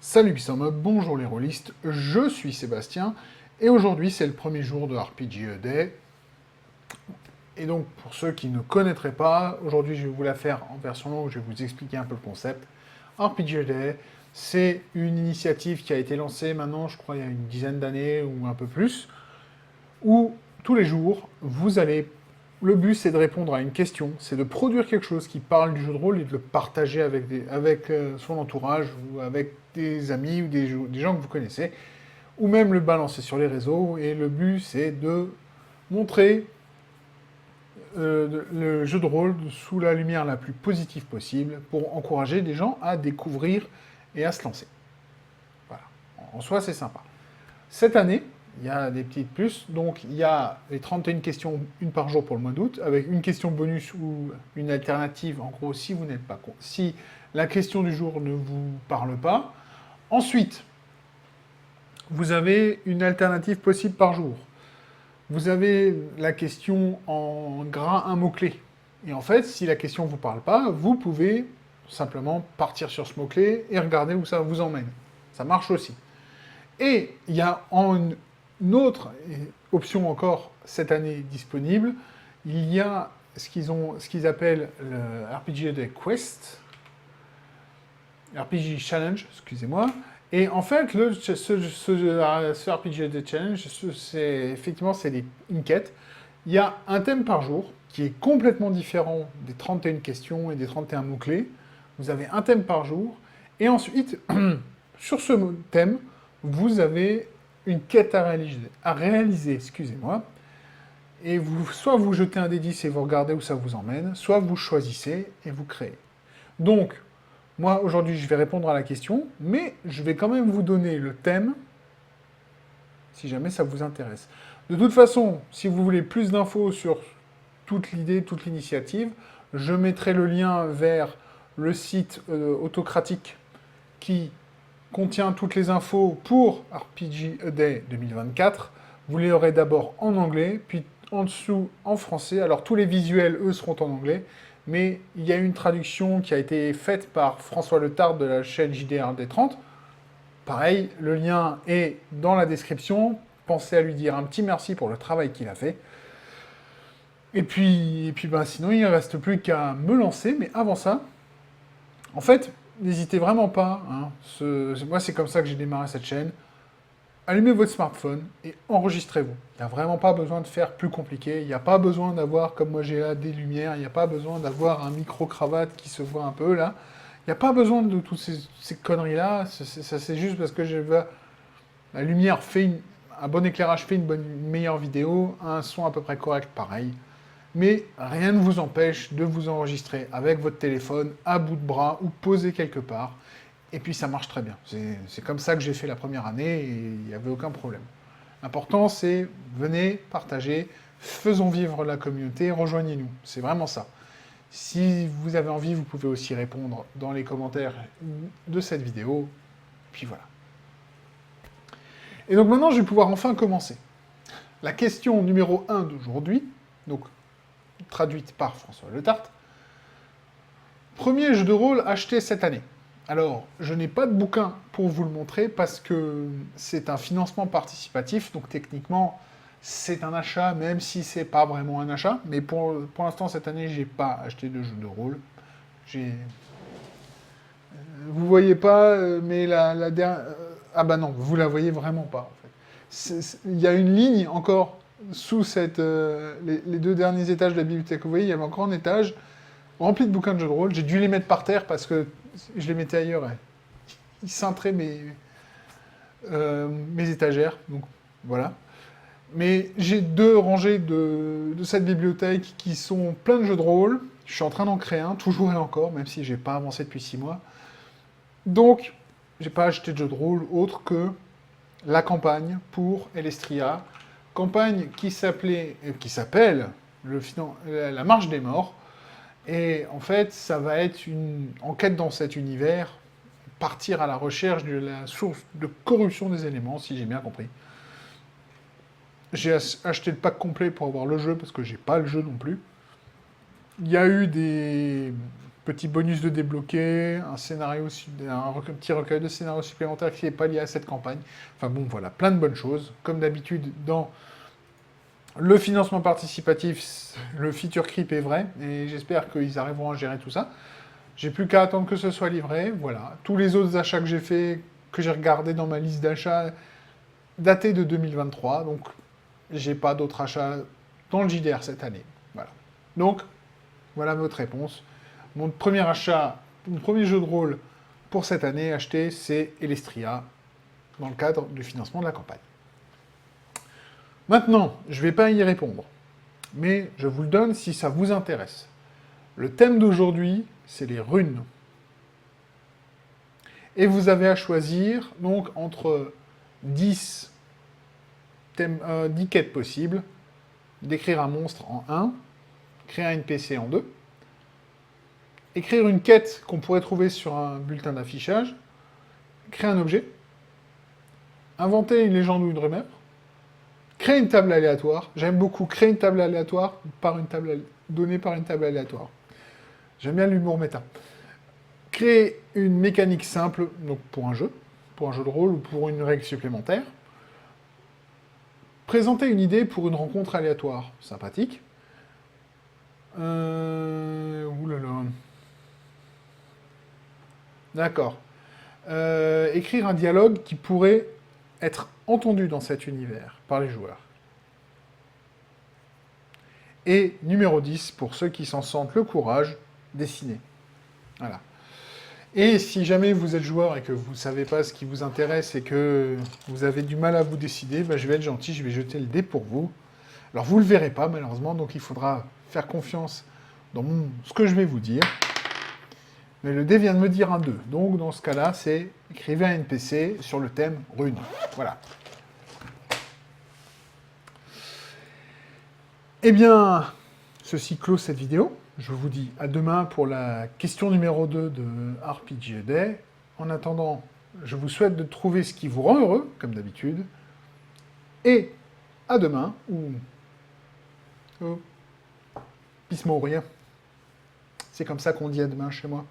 Salut Pixelmon, bonjour les rôlistes, je suis Sébastien, et aujourd'hui c'est le premier jour de RPG Day. Et donc pour ceux qui ne connaîtraient pas, aujourd'hui je vais vous la faire en version longue, je vais vous expliquer un peu le concept. RPG Day, c'est une initiative qui a été lancée maintenant, je crois, il y a une dizaine d'années ou un peu plus, où tous les jours, vous allez... Le but, c'est de répondre à une question, c'est de produire quelque chose qui parle du jeu de rôle et de le partager avec son entourage ou avec des amis ou des gens que vous connaissez, ou même le balancer sur les réseaux. Et le but, c'est de montrer le jeu de rôle sous la lumière la plus positive possible pour encourager des gens à découvrir et à se lancer. Voilà. En soi, c'est sympa. Cette année, il y a des petites plus. Donc, il y a les 31 questions, une par jour pour le mois d'août, avec une question bonus ou une alternative. En gros, si vous n'êtes pas si la question du jour ne vous parle pas. Ensuite, vous avez une alternative possible par jour. Vous avez la question en gras, un mot-clé. Et en fait, si la question ne vous parle pas, vous pouvez simplement partir sur ce mot-clé et regarder où ça vous emmène. Ça marche aussi. Et il y a une autre option encore cette année disponible. Il y a ce qu'ils appellent le RPG Day Quest, RPG Challenge, excusez-moi. Et en fait, ce RPG Day Challenge, effectivement, c'est une quête. Il y a un thème par jour qui est complètement différent des 31 questions et des 31 mots-clés. Vous avez un thème par jour. Et ensuite, sur ce thème, vous avez une quête à réaliser, excusez-moi. Et soit vous jetez un D10 et vous regardez où ça vous emmène, soit vous choisissez et vous créez. Donc, moi, aujourd'hui, je vais répondre à la question, mais je vais quand même vous donner le thème, si jamais ça vous intéresse. De toute façon, si vous voulez plus d'infos sur toute l'idée, toute l'initiative, je mettrai le lien vers le site autocratique qui contient toutes les infos pour RPG A Day 2024. Vous les aurez d'abord en anglais, puis en dessous en français. Alors tous les visuels, eux, seront en anglais, mais il y a une traduction qui a été faite par François Letard de la chaîne JDRD 30. Pareil, le lien est dans la description. Pensez à lui dire un petit merci pour le travail qu'il a fait. Et puis ben, sinon, il ne reste plus qu'à me lancer. Mais avant ça, en fait, n'hésitez vraiment pas. Hein, moi, c'est comme ça que j'ai démarré cette chaîne. Allumez votre smartphone et enregistrez-vous. Il n'y a vraiment pas besoin de faire plus compliqué. Il n'y a pas besoin d'avoir, comme moi j'ai là, des lumières. Il n'y a pas besoin d'avoir un micro-cravate qui se voit un peu là. Il n'y a pas besoin de toutes ces conneries-là. Ça, c'est juste parce que la lumière fait un bon éclairage fait une meilleure vidéo, un son à peu près correct, pareil. Mais rien ne vous empêche de vous enregistrer avec votre téléphone, à bout de bras, ou posé quelque part. Et puis ça marche très bien. C'est comme ça que j'ai fait la première année, et il n'y avait aucun problème. L'important, c'est venez, partagez, faisons vivre la communauté, rejoignez-nous. C'est vraiment ça. Si vous avez envie, vous pouvez aussi répondre dans les commentaires de cette vidéo. Puis voilà. Et donc maintenant, je vais pouvoir enfin commencer. La question numéro 1 d'aujourd'hui, donc traduite par François Letarte. Premier jeu de rôle acheté cette année. Alors, je n'ai pas de bouquin pour vous le montrer parce que c'est un financement participatif, donc techniquement, c'est un achat, même si c'est pas vraiment un achat. Mais pour l'instant, cette année, j'ai pas acheté de jeu de rôle. Vous voyez pas, mais la dernière... ah bah non, vous la voyez vraiment pas, en fait. Il y a une ligne encore sous les deux derniers étages de la bibliothèque. Vous voyez, il y avait encore un étage rempli de bouquins de jeux de rôle. J'ai dû les mettre par terre parce que je les mettais ailleurs. Ils cintraient mes étagères. Donc voilà. Mais j'ai deux rangées de cette bibliothèque qui sont plein de jeux de rôle. Je suis en train d'en créer un, toujours et encore, même si j'ai pas avancé depuis 6 mois. Donc, j'ai pas acheté de jeu de rôle autre que la campagne pour Elestria. Campagne qui s'appelle La Marche des Morts. Et en fait, ça va être une enquête dans cet univers, partir à la recherche de la source de corruption des éléments, si j'ai bien compris. J'ai acheté le pack complet pour avoir le jeu, parce que j'ai pas le jeu non plus. Il y a eu Petit bonus de débloquer, un scénario, petit recueil de scénarios supplémentaires qui n'est pas lié à cette campagne. Enfin bon, voilà, plein de bonnes choses. Comme d'habitude, dans le financement participatif, le feature creep est vrai, et j'espère qu'ils arriveront à gérer tout ça. J'ai plus qu'à attendre que ce soit livré, voilà. Tous les autres achats que j'ai faits, que j'ai regardés dans ma liste d'achats, datés de 2023, donc j'ai pas d'autres achats dans le JDR cette année. Voilà. Donc, voilà votre réponse. Mon premier achat, mon premier jeu de rôle pour cette année acheté, c'est Elestria, dans le cadre du financement de la campagne. Maintenant, je ne vais pas y répondre, mais je vous le donne si ça vous intéresse. Le thème d'aujourd'hui, c'est les runes. Et vous avez à choisir donc entre 10 quêtes possibles, décrire un monstre en 1, créer un NPC en 2, écrire une quête qu'on pourrait trouver sur un bulletin d'affichage, créer un objet, inventer une légende ou une rumeur, créer une table aléatoire. J'aime beaucoup créer une table aléatoire donnée par une table aléatoire. J'aime bien l'humour méta. Créer une mécanique simple, donc pour un jeu de rôle ou pour une règle supplémentaire. Présenter une idée pour une rencontre aléatoire, sympathique. Oulala. D'accord. Écrire un dialogue qui pourrait être entendu dans cet univers par les joueurs. Et numéro 10, pour ceux qui s'en sentent le courage, dessiner. Voilà. Et si jamais vous êtes joueur et que vous ne savez pas ce qui vous intéresse et que vous avez du mal à vous décider, je vais être gentil, je vais jeter le dé pour vous. Alors vous ne le verrez pas malheureusement, donc il faudra faire confiance dans ce que je vais vous dire. Mais le dé vient de me dire un 2. Donc dans ce cas-là, c'est écrivez un NPC sur le thème rune. Voilà. Eh bien, ceci clôt cette vidéo. Je vous dis à demain pour la question numéro 2 de RPG Day. En attendant, je vous souhaite de trouver ce qui vous rend heureux, comme d'habitude. Et à demain, ou... Pissement ou rien. C'est comme ça qu'on dit à demain chez moi.